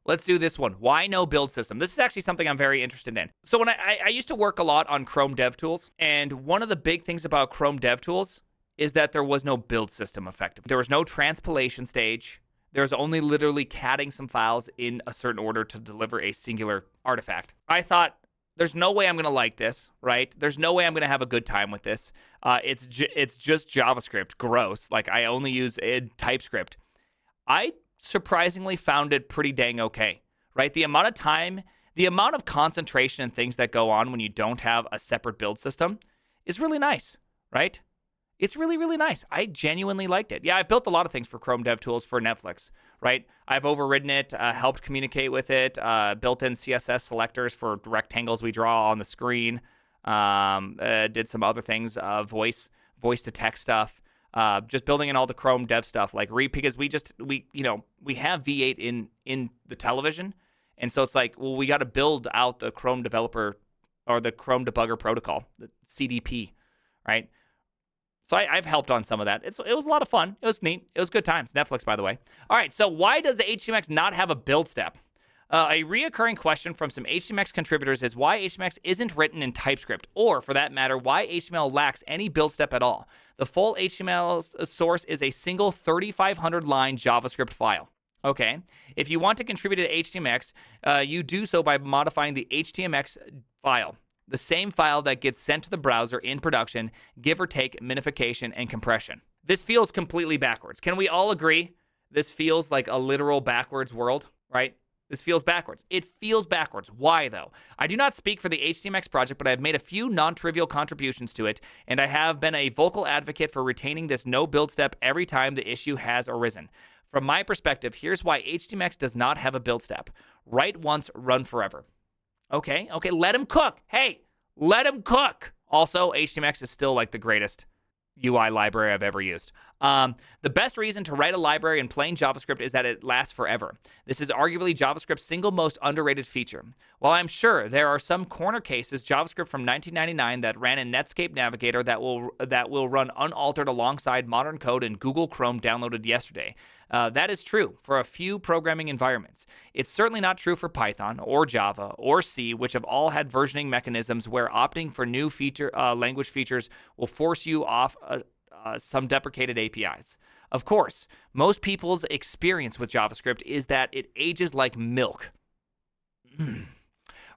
Let's do this one. Why no build system? This is actually something I'm very interested in. So when I used to work a lot on Chrome DevTools, and one of the big things about Chrome DevTools is that there was no build system effectively. There was no transpilation stage. There's only literally catting some files in a certain order to deliver a singular artifact. I thought, there's no way I'm going to like this, right? There's no way I'm going to have a good time with this. It's just JavaScript. Gross. Like, I only use TypeScript. I surprisingly found it pretty dang okay, right? The amount of time, the amount of concentration and things that go on when you don't have a separate build system is really nice, right? It's really, really nice. I genuinely liked it. Yeah, I've built a lot of things for Chrome DevTools for Netflix, right? I've overridden it, helped communicate with it, built in CSS selectors for rectangles we draw on the screen, did some other things, voice to text stuff. Just building in all the Chrome dev stuff, like because we have V8 in the television, and so it's like, well, we got to build out the Chrome developer or the Chrome debugger protocol, the CDP, right? So I've helped on some of that. It was a lot of fun. It was neat. It was good times. Netflix, by the way. All right, so why does the HTMX not have a build step? A reoccurring question from some HTMX contributors is why HTMX isn't written in TypeScript, or for that matter, why HTML lacks any build step at all. The full HTML source is a single 3,500-line JavaScript file. Okay, if you want to contribute to HTMX, you do so by modifying the HTMX file, the same file that gets sent to the browser in production, give or take minification and compression. This feels completely backwards. Can we all agree this feels like a literal backwards world, right? This feels backwards. It feels backwards. Why, though? I do not speak for the HTMX project, but I've made a few non-trivial contributions to it, and I have been a vocal advocate for retaining this no build step every time the issue has arisen. From my perspective, here's why HTMX does not have a build step. Write once, run forever. Okay, let him cook. Hey, let him cook. Also, HTMX is still like the greatest UI library I've ever used. The best reason to write a library in plain JavaScript is that it lasts forever. This is arguably JavaScript's single most underrated feature. While I'm sure there are some corner cases, JavaScript from 1999 that ran in Netscape Navigator that will run unaltered alongside modern code in Google Chrome downloaded yesterday. That is true for a few programming environments. It's certainly not true for Python or Java or C, which have all had versioning mechanisms where opting for new language features will force you off some deprecated APIs. Of course, most people's experience with JavaScript is that it ages like milk.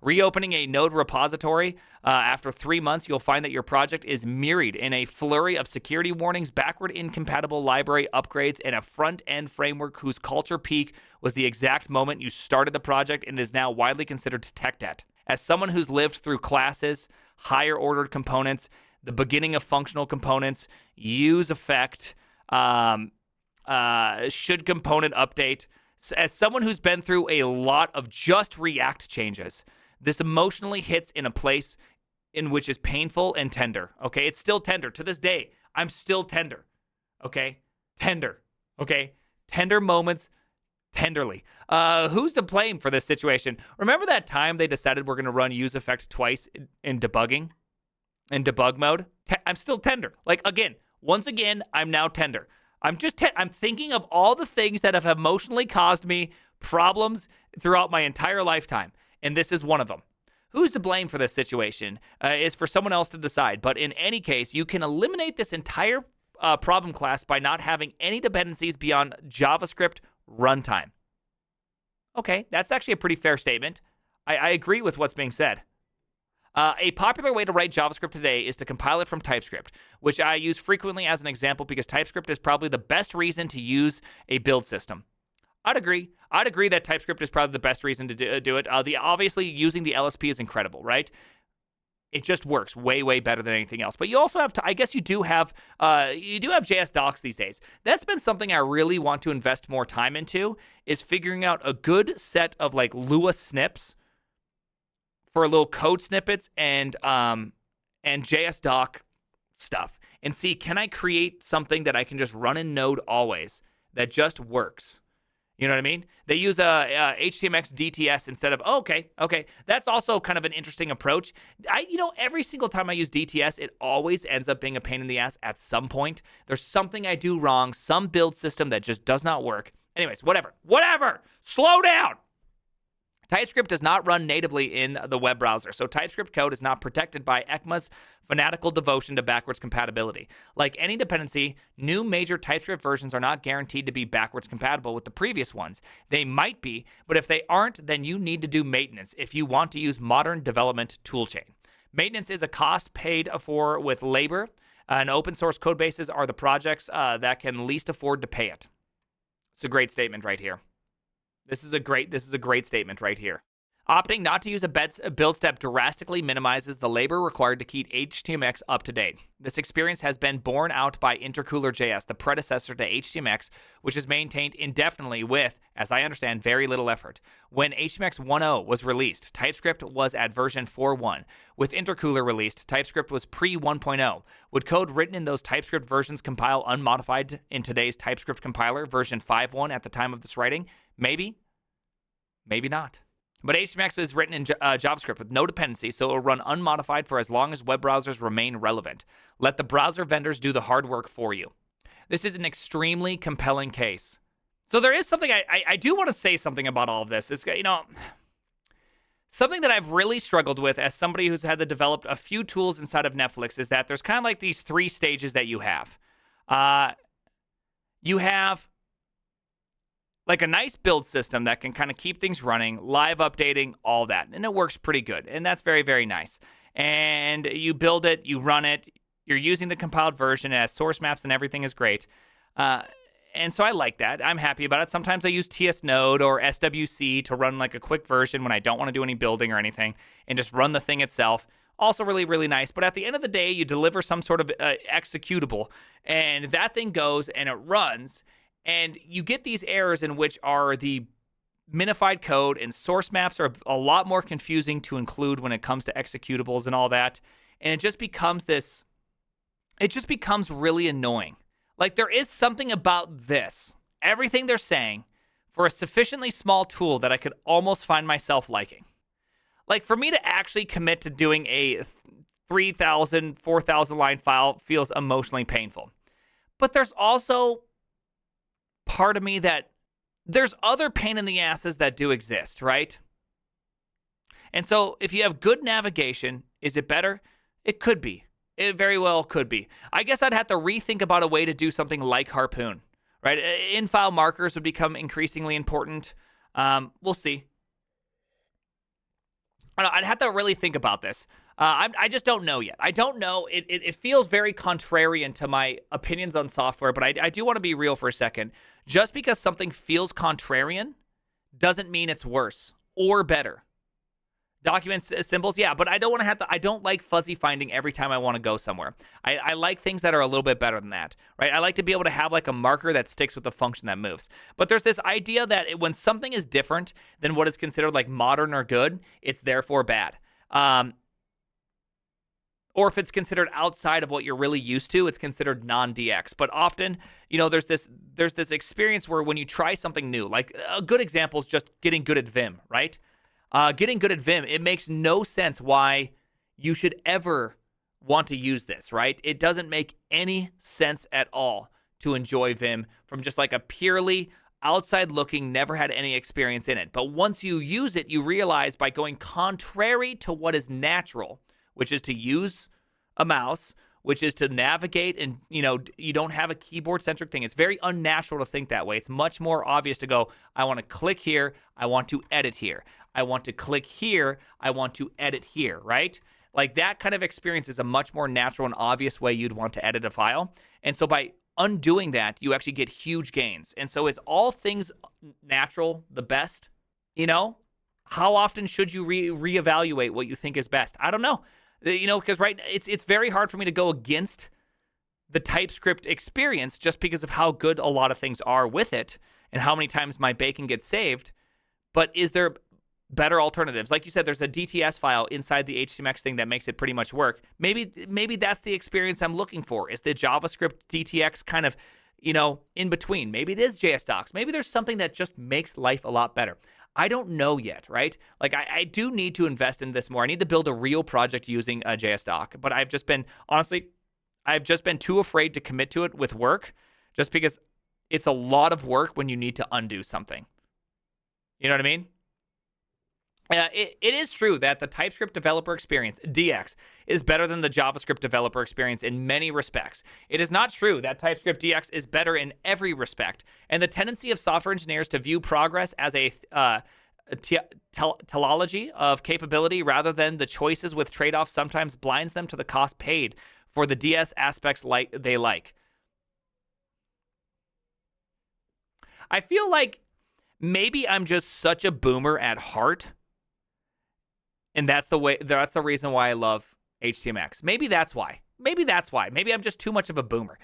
Reopening a node repository after 3 months, you'll find that your project is mirrored in a flurry of security warnings, backward incompatible library upgrades, and a front-end framework whose culture peak was the exact moment you started the project and is now widely considered tech debt. As someone who's lived through classes, higher-ordered components, the beginning of functional components, use effect, should component update, as someone who's been through a lot of just React changes, this emotionally hits in a place in which is painful and tender. Okay, it's still tender to this day. I'm still tender. Okay, tender. Okay, tender moments, tenderly. Who's to blame for this situation? Remember that time they decided we're going to run use effect twice in debugging, in debug mode? I'm still tender. Like once again, I'm now tender. I'm thinking of all the things that have emotionally caused me problems throughout my entire lifetime. And this is one of them. Who's to blame for this situation is for someone else to decide. But in any case, you can eliminate this entire problem class by not having any dependencies beyond JavaScript runtime. Okay, that's actually a pretty fair statement. I agree with what's being said. A popular way to write JavaScript today is to compile it from TypeScript, which I use frequently as an example because TypeScript is probably the best reason to use a build system. I'd agree that TypeScript is probably the best reason to do it. Obviously, using the LSP is incredible, right? It just works way, way better than anything else. But you also have, I guess you do have JS docs these days. That's been something I really want to invest more time into, is figuring out a good set of like Lua snips for little code snippets and JS doc stuff, and see, can I create something that I can just run in Node always that just works? You know what I mean? They use a HTMX DTS instead of, okay. That's also kind of an interesting approach. Every single time I use DTS, it always ends up being a pain in the ass at some point. There's something I do wrong, some build system that just does not work. Anyways, whatever. Slow down. TypeScript does not run natively in the web browser, so TypeScript code is not protected by ECMA's fanatical devotion to backwards compatibility. Like any dependency, new major TypeScript versions are not guaranteed to be backwards compatible with the previous ones. They might be, but if they aren't, then you need to do maintenance if you want to use modern development toolchain. Maintenance is a cost paid for with labor, and open source code bases are the projects that can least afford to pay it. It's a great statement right here. This is a great statement right here. Opting not to use a build step drastically minimizes the labor required to keep HTMX up to date. This experience has been borne out by Intercooler.js, the predecessor to HTMX, which is maintained indefinitely with, as I understand, very little effort. When HTMX 1.0 was released, TypeScript was at version 4.1. With Intercooler released, TypeScript was pre-1.0. Would code written in those TypeScript versions compile unmodified in today's TypeScript compiler, version 5.1 at the time of this writing? Maybe. Maybe not. But HTMX is written in JavaScript with no dependency, so it will run unmodified for as long as web browsers remain relevant. Let the browser vendors do the hard work for you. This is an extremely compelling case. So there is something I do want to say something about all of this. It's, something that I've really struggled with as somebody who's had to develop a few tools inside of Netflix is that there's kind of like these three stages that you have. You have like a nice build system that can kind of keep things running, live updating, all that. And it works pretty good. And that's very, very nice. And you build it, you run it, you're using the compiled version, it has source maps and everything is great. And so I like that. I'm happy about it. Sometimes I use TS Node or SWC to run like a quick version when I don't want to do any building or anything and just run the thing itself. Also really, really nice. But at the end of the day, you deliver some sort of executable and that thing goes and it runs. And you get these errors in which are the minified code and source maps are a lot more confusing to include when it comes to executables and all that. And it just becomes really annoying. Like there is something about this, everything they're saying, for a sufficiently small tool that I could almost find myself liking. Like for me to actually commit to doing a 3,000, 4,000 line file feels emotionally painful. But there's also part of me that there's other pain in the asses that do exist, right? And so if you have good navigation, is it better? It could be. It very well could be. I guess I'd have to rethink about a way to do something like Harpoon, right? In-file markers would become increasingly important. We'll see. I'd have to really think about this. I just don't know yet. I don't know. It feels very contrarian to my opinions on software, but I do want to be real for a second. Just because something feels contrarian doesn't mean it's worse or better. Documents, symbols, yeah, but I don't want to have to. I don't like fuzzy finding every time I want to go somewhere. I like things that are a little bit better than that, right? I like to be able to have like a marker that sticks with the function that moves. But there's this idea that when something is different than what is considered like modern or good, it's therefore bad. Or if it's considered outside of what you're really used to, it's considered non-DX. But often, there's this experience where when you try something new, like a good example is just getting good at Vim, right? Getting good at Vim, it makes no sense why you should ever want to use this, right? It doesn't make any sense at all to enjoy Vim from just like a purely outside looking, never had any experience in it. But once you use it, you realize by going contrary to what is natural, which is to use a mouse, which is to navigate and, you don't have a keyboard-centric thing. It's very unnatural to think that way. It's much more obvious to go, I want to click here, I want to edit here. I want to click here, I want to edit here, right? Like that kind of experience is a much more natural and obvious way you'd want to edit a file. And so by undoing that, you actually get huge gains. And so is all things natural the best? How often should you reevaluate what you think is best? I don't know. Because it's very hard for me to go against the TypeScript experience just because of how good a lot of things are with it and how many times my bacon gets saved. But is there better alternatives? Like you said, there's a DTS file inside the HTMX thing that makes it pretty much work. Maybe that's the experience I'm looking for. Is the JavaScript DTX kind of, in between? Maybe it is JS docs. Maybe there's something that just makes life a lot better. I don't know yet, right? Like I do need to invest in this more. I need to build a real project using a JS doc, but I've just been too afraid to commit to it with work just because it's a lot of work when you need to undo something. You know what I mean? It is true that the TypeScript developer experience, DX, is better than the JavaScript developer experience in many respects. It is not true that TypeScript DX is better in every respect, and the tendency of software engineers to view progress as a teleology of capability rather than the choices with trade-offs sometimes blinds them to the cost paid for the DS aspects they like. I feel like maybe I'm just such a boomer at heart, and that's the reason why I love HTMX. Maybe that's why. Maybe I'm just too much of a boomer.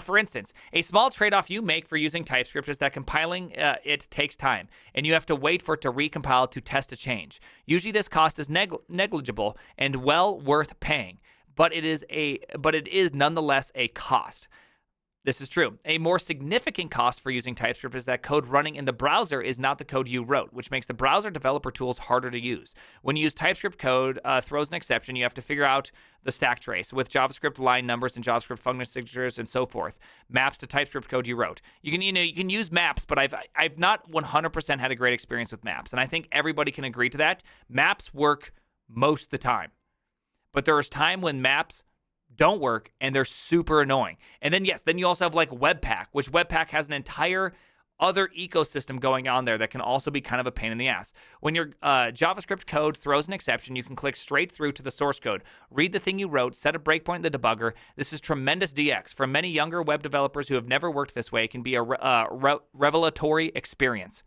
For instance, a small trade-off you make for using TypeScript is that compiling it takes time, and you have to wait for it to recompile to test a change. Usually this cost is negligible and well worth paying, but it is nonetheless a cost. This is true. A more significant cost for using TypeScript is that code running in the browser is not the code you wrote, which makes the browser developer tools harder to use. When you use TypeScript code throws an exception, you have to figure out the stack trace with JavaScript line numbers and JavaScript function signatures and so forth. Maps to TypeScript code you wrote. You can use maps, but I've not 100% had a great experience with maps, and I think everybody can agree to that. Maps work most of the time, but there's time when maps don't work and they're super annoying. And then then you also have like Webpack, which Webpack has an entire other ecosystem going on there that can also be kind of a pain in the ass. When your JavaScript code throws an exception, you can click straight through to the source code, read the thing you wrote, set a breakpoint in the debugger. This is tremendous DX. For many younger web developers who have never worked this way, it can be a revelatory experience.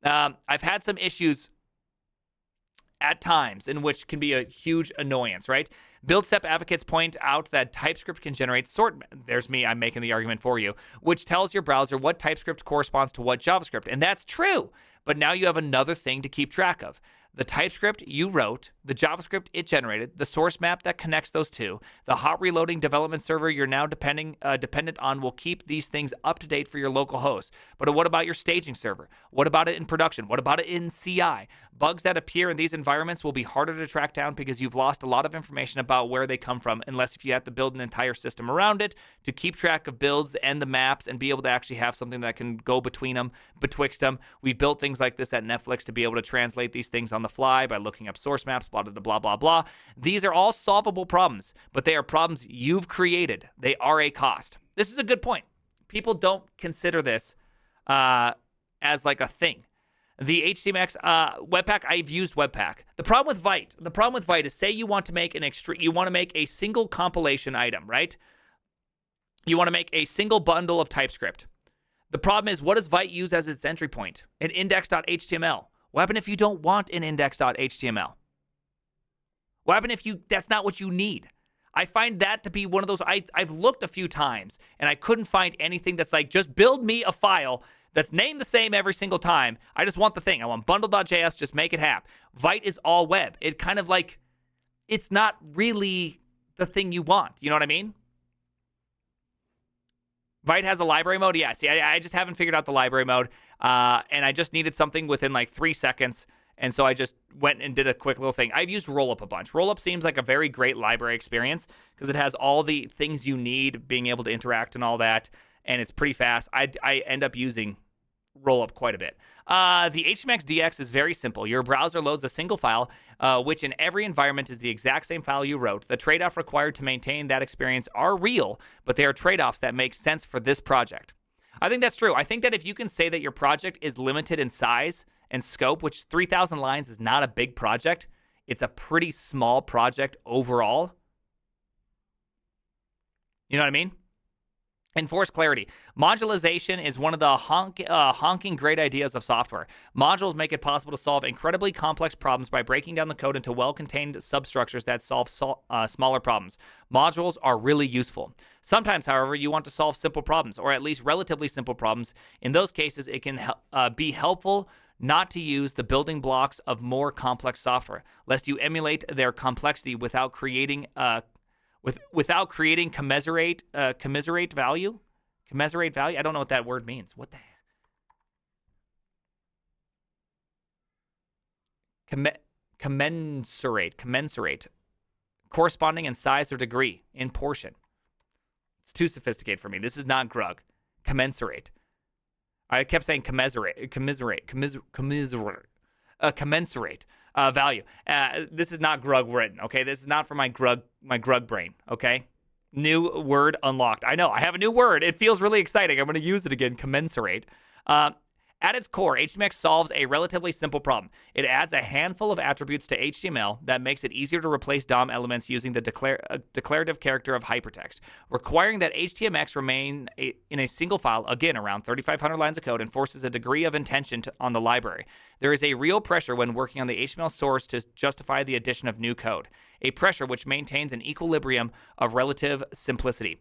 I've had some issues at times in which can be a huge annoyance, right? Build step advocates point out that TypeScript can generate sort. There's me, I'm making the argument for you, which tells your browser what TypeScript corresponds to what JavaScript. And that's true. But now you have another thing to keep track of. The TypeScript you wrote, the JavaScript it generated, the source map that connects those two, the hot reloading development server you're now dependent on will keep these things up to date for your local host. But what about your staging server? What about it in production? What about it in CI? Bugs that appear in these environments will be harder to track down because you've lost a lot of information about where they come from, unless if you have to build an entire system around it to keep track of builds and the maps and be able to actually have something that can go betwixt them. We've built things like this at Netflix to be able to translate these things on the fly by looking up source maps, blah, blah, blah, blah, blah. These are all solvable problems, but they are problems you've created. They are a cost. This is a good point. People don't consider this as like a thing. The HTMX Webpack, I've used Webpack. The problem with Vite is, say you want to make a single compilation item, right? You want to make a single bundle of TypeScript. The problem is, what does Vite use as its entry point? An index.html. What happens if you don't want an index.html? What happens if that's not what you need? I find that to be one of those, I've looked a few times, and I couldn't find anything that's like, just build me a file that's named the same every single time. I just want the thing. I want bundle.js, just make it happen. Vite is all web. It kind of like, it's not really the thing you want. You know what I mean? Vite has a library mode? Yeah, see, I just haven't figured out the library mode, and I just needed something within like 3 seconds, and so I just went and did a quick little thing. I've used Rollup a bunch. Rollup seems like a very great library experience because it has all the things you need, being able to interact and all that, and it's pretty fast. I end up using Rollup quite a bit. The HTMX DX is very simple. Your browser loads a single file, which in every environment is the exact same file you wrote. The trade-off required to maintain that experience are real, but they are trade-offs that make sense for this project. I think that's true. I think that if you can say that your project is limited in size and scope, which 3,000 lines is not a big project, it's a pretty small project overall. You know what I mean? Enforce clarity. Modularization is one of the honking great ideas of software. Modules make it possible to solve incredibly complex problems by breaking down the code into well-contained substructures that solve smaller problems. Modules are really useful. Sometimes, however, you want to solve simple problems, or at least relatively simple problems. In those cases, it can be helpful not to use the building blocks of more complex software, lest you emulate their complexity without creating commiserate value. Commiserate value? I don't know what that word means. What the heck? Commensurate. Corresponding in size or degree, in portion. It's too sophisticated for me. This is not Grug. Commensurate. I kept saying commiserate. value. This is not Grug written, okay? This is not for my Grug brain, okay? New word unlocked. I know, I have a new word. It feels really exciting. I'm going to use it again, commensurate. At its core, HTMX solves a relatively simple problem. It adds a handful of attributes to HTML that makes it easier to replace DOM elements using the declarative character of hypertext, requiring that HTMX remain in a single file, again, around 3,500 lines of code, and forces a degree of intention on the library. There is a real pressure when working on the HTML source to justify the addition of new code, a pressure which maintains an equilibrium of relative simplicity.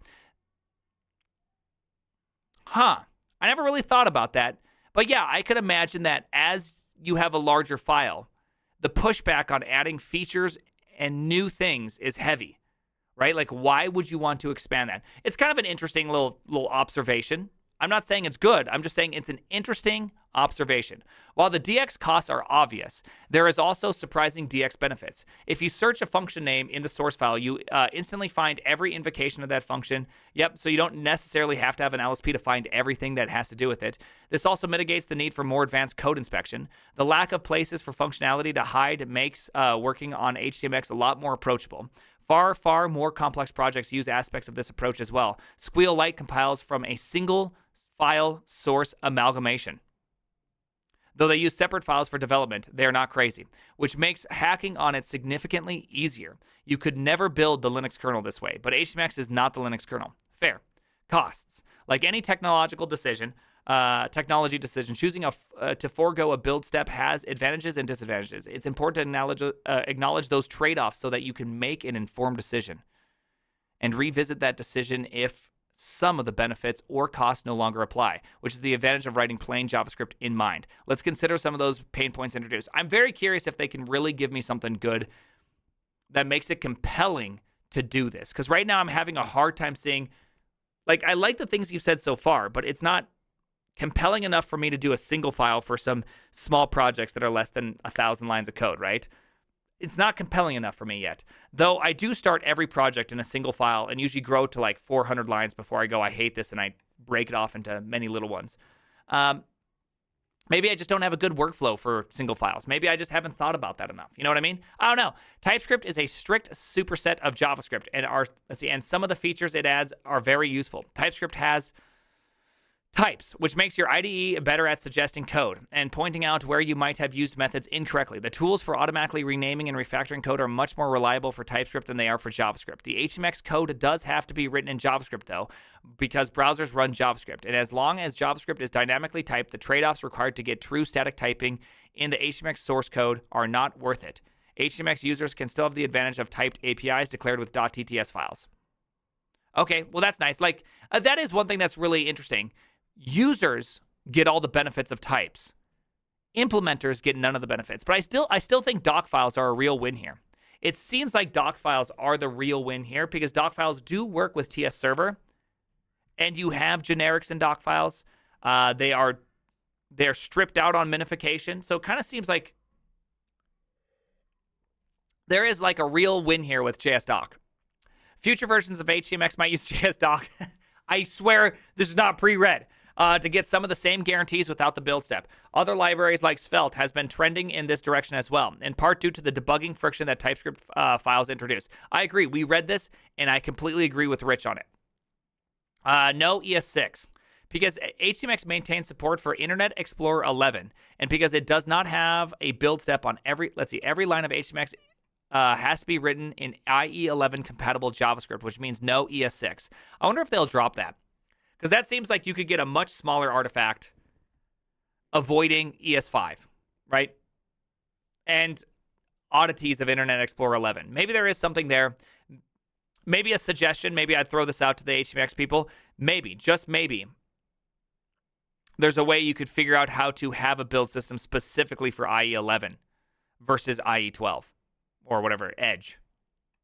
I never really thought about that. But yeah, I could imagine that as you have a larger file, the pushback on adding features and new things is heavy, right? Like, why would you want to expand that? It's kind of an interesting little observation. I'm not saying it's good. I'm just saying it's an interesting observation. While the DX costs are obvious, there is also surprising DX benefits. If you search a function name in the source file, you instantly find every invocation of that function. Yep, so you don't necessarily have to have an LSP to find everything that has to do with it. This also mitigates the need for more advanced code inspection. The lack of places for functionality to hide makes working on HTMX a lot more approachable. Far more complex projects use aspects of this approach as well. SquealLite compiles from a single file source amalgamation. Though they use separate files for development, they are not crazy, which makes hacking on it significantly easier. You could never build the Linux kernel this way, but HTMX is not the Linux kernel. Fair. Costs. Like any technology decision, choosing to forego a build step has advantages and disadvantages. It's important to acknowledge those trade-offs so that you can make an informed decision and revisit that decision if some of the benefits or costs no longer apply, which is the advantage of writing plain JavaScript in mind. Let's consider some of those pain points introduced. I'm very curious if they can really give me something good that makes it compelling to do this, because right now I'm having a hard time seeing, like, I like the things you've said so far, but it's not compelling enough for me to do a single file for some small projects that are less than 1,000 lines of code, right? It's not compelling enough for me yet. Though I do start every project in a single file and usually grow to like 400 lines before I go, I hate this, and I break it off into many little ones. Maybe I just don't have a good workflow for single files. Maybe I just haven't thought about that enough. You know what I mean? I don't know. TypeScript is a strict superset of JavaScript, and some of the features it adds are very useful. TypeScript has types, which makes your IDE better at suggesting code and pointing out where you might have used methods incorrectly. The tools for automatically renaming and refactoring code are much more reliable for TypeScript than they are for JavaScript. The HTMX code does have to be written in JavaScript, though, because browsers run JavaScript. And as long as JavaScript is dynamically typed, the trade-offs required to get true static typing in the HTMX source code are not worth it. HTMX users can still have the advantage of typed APIs declared with .tts files. Okay, well, that's nice. Like, that is one thing that's really interesting. Users get all the benefits of types. Implementers get none of the benefits. But I still think doc files are a real win here. It seems like doc files are the real win here because doc files do work with TS Server, and you have generics in doc files. They're stripped out on minification, so it kind of seems like there is like a real win here with JSDoc. Future versions of HTMX might use JSDoc. I swear this is not pre-read. To get some of the same guarantees without the build step. Other libraries like Svelte has been trending in this direction as well, in part due to the debugging friction that TypeScript files introduce. I agree. We read this, and I completely agree with Rich on it. No ES6. Because HTMX maintains support for Internet Explorer 11, and because it does not have a build step on every line of HTMX has to be written in IE11 compatible JavaScript, which means no ES6. I wonder if they'll drop that. Because that seems like you could get a much smaller artifact avoiding ES5, right? And oddities of Internet Explorer 11. Maybe there is something there. Maybe a suggestion. Maybe I'd throw this out to the HTMX people. Maybe, just maybe, there's a way you could figure out how to have a build system specifically for IE11 versus IE12 or whatever, Edge.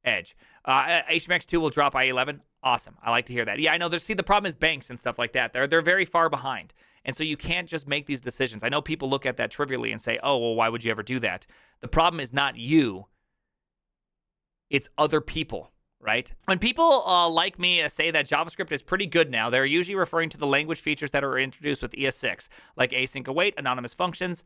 HTMX2 will drop IE11. Awesome. I like to hear that. Yeah, I know. The problem is banks and stuff like that. They're very far behind. And so you can't just make these decisions. I know people look at that trivially and say, oh, well, why would you ever do that? The problem is not you. It's other people, right? When people like me say that JavaScript is pretty good now, they're usually referring to the language features that are introduced with ES6, like async await, anonymous functions,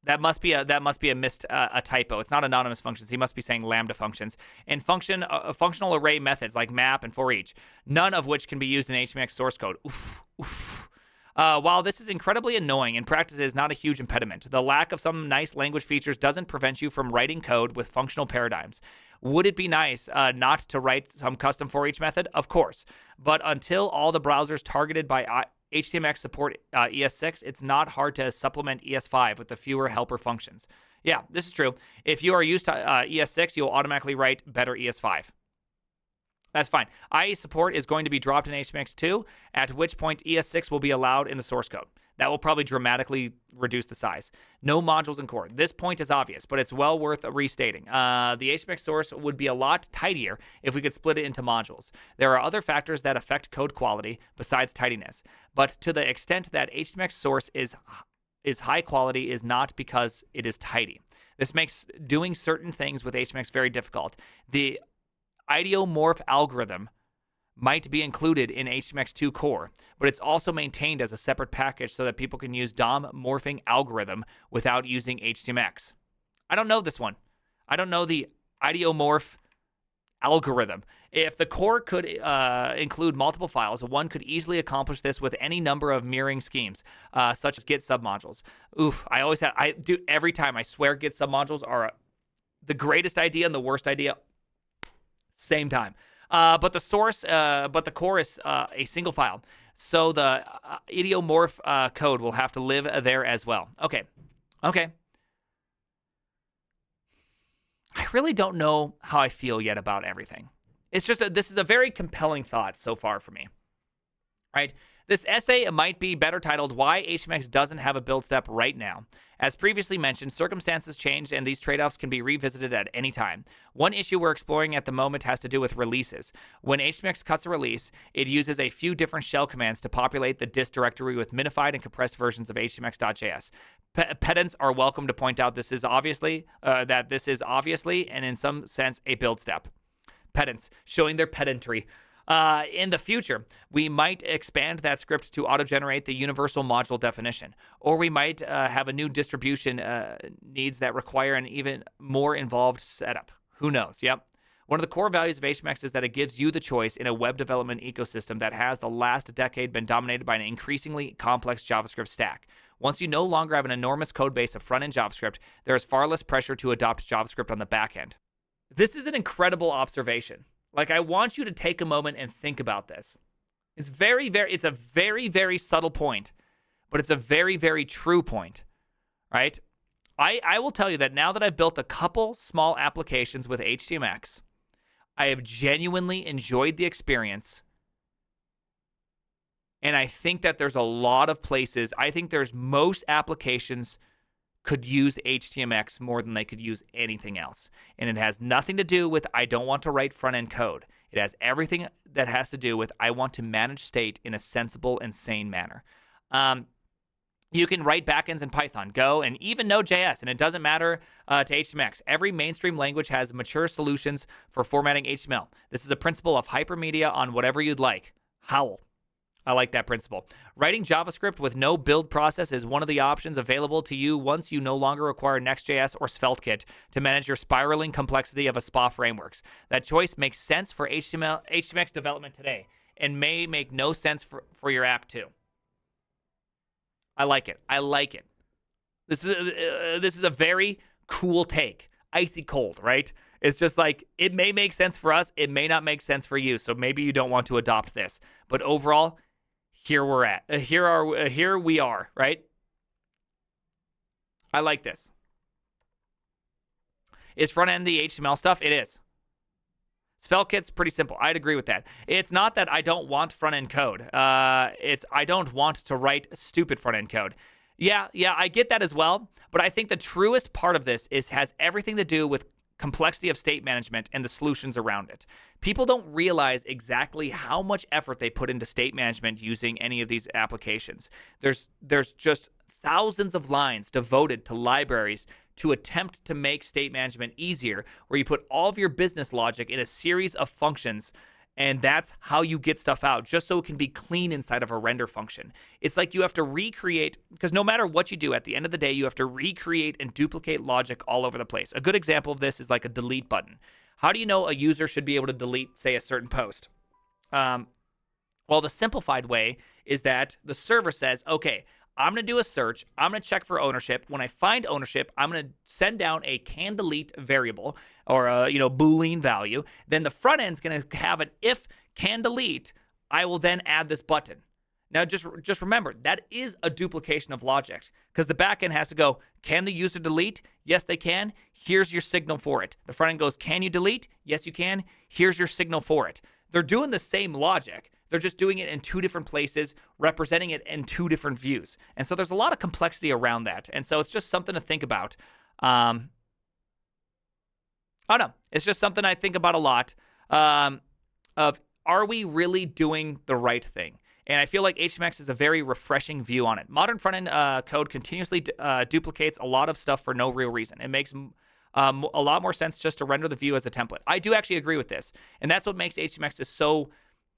That must be a missed a typo. It's not anonymous functions. He must be saying lambda functions and functional array methods like map and for each, none of which can be used in HTMX source code. Oof, oof. While this is incredibly annoying, in practice it is not a huge impediment. The lack of some nice language features doesn't prevent you from writing code with functional paradigms. Would it be nice not to write some custom for each method? Of course. But until all the browsers targeted by HTMX support ES6, it's not hard to supplement ES5 with the fewer helper functions. Yeah, this is true. If you are used to ES6, you'll automatically write better ES5. That's fine. IE support is going to be dropped in HTMX2, at which point ES6 will be allowed in the source code. That will probably dramatically reduce the size. No modules in core. This point is obvious, but it's well worth restating. The HTMX source would be a lot tidier if we could split it into modules. There are other factors that affect code quality besides tidiness, but to the extent that HTMX source is high quality is not because it is tidy. This makes doing certain things with HTMX very difficult. The idiomorph algorithm might be included in HTMX2 core, but it's also maintained as a separate package so that people can use DOM morphing algorithm without using HTMX. I don't know this one. I don't know the idiomorph algorithm. If the core could include multiple files, one could easily accomplish this with any number of mirroring schemes, such as Git submodules. Oof, I do every time. I swear Git submodules are the greatest idea and the worst idea same time. But the core is a single file. So the idiomorph code will have to live there as well. Okay. I really don't know how I feel yet about everything. It's just this is a very compelling thought so far for me. Right? This essay might be better titled Why HTMX Doesn't Have a Build Step Right Now. As previously mentioned, circumstances change and these trade-offs can be revisited at any time. One issue we're exploring at the moment has to do with releases. When HTMX cuts a release, it uses a few different shell commands to populate the dist directory with minified and compressed versions of HTMX.js. Pedants are welcome to point out this is obviously and in some sense a build step. Pedants showing their pedantry. In the future, we might expand that script to auto-generate the universal module definition, or we might have a new distribution needs that require an even more involved setup. Who knows? Yep. One of the core values of HTMX is that it gives you the choice in a web development ecosystem that has the last decade been dominated by an increasingly complex JavaScript stack. Once you no longer have an enormous code base of front-end JavaScript, there is far less pressure to adopt JavaScript on the back end. This is an incredible observation. Like, I want you to take a moment and think about this. It's a very, very subtle point, but it's a very, very true point, right? I will tell you that now that I've built a couple small applications with HTMX, I have genuinely enjoyed the experience. And I think that there's a lot of places, I think there's most applications could use HTMX more than they could use anything else. And it has nothing to do with I don't want to write front-end code. It has everything that has to do with I want to manage state in a sensible and sane manner. You can write backends in Python, Go, and even Node.js, and it doesn't matter to HTMX. Every mainstream language has mature solutions for formatting HTML. This is a principle of hypermedia on whatever you'd like. Howl. I like that principle. Writing JavaScript with no build process is one of the options available to you once you no longer require Next.js or SvelteKit to manage your spiraling complexity of a SPA frameworks. That choice makes sense for HTMX development today and may make no sense for your app too. I like it. This is a very cool take. Icy cold, right? It's just like, it may make sense for us. It may not make sense for you. So maybe you don't want to adopt this. But overall, here we're at. Here we are, right? I like this. Is front end the HTML stuff? It is. SvelteKit's pretty simple. I'd agree with that. It's not that I don't want front end code. It's I don't want to write stupid front end code. Yeah, I get that as well. But I think the truest part of this has everything to do with complexity of state management and the solutions around it. People don't realize exactly how much effort they put into state management using any of these applications. There's just thousands of lines devoted to libraries to attempt to make state management easier, where you put all of your business logic in a series of functions And that's how you get stuff out, just so it can be clean inside of a render function. It's like you have to recreate, because no matter what you do, at the end of the day, you have to recreate and duplicate logic all over the place. A good example of this is like a delete button. How do you know a user should be able to delete, say, a certain post? Well, the simplified way is that the server says, okay, I'm going to do a search. I'm going to check for ownership. When I find ownership, I'm going to send down a can delete variable or a Boolean value. Then the front end's going to have an if can delete. I will then add this button. Now, just remember, that is a duplication of logic because the back end has to go, can the user delete? Yes, they can. Here's your signal for it. The front end goes, can you delete? Yes, you can. Here's your signal for it. They're doing the same logic. They're just doing it in two different places, representing it in two different views. And so there's a lot of complexity around that. And so it's just something to think about. I don't know. It's just something I think about a lot of, are we really doing the right thing? And I feel like HTMX is a very refreshing view on it. Modern front-end code continuously duplicates a lot of stuff for no real reason. It makes a lot more sense just to render the view as a template. I do actually agree with this. And that's what makes HTMX is so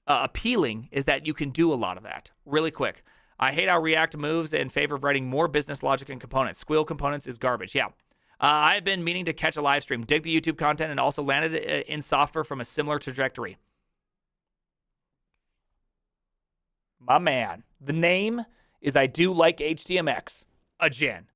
appealing, is that you can do a lot of that really quick. I hate how React moves in favor of writing more business logic and components. Squeal components is garbage. Yeah. I've been meaning to catch a live stream, dig the YouTube content, and also landed in software from a similar trajectory. My man. The name is I do like HTMX. Again.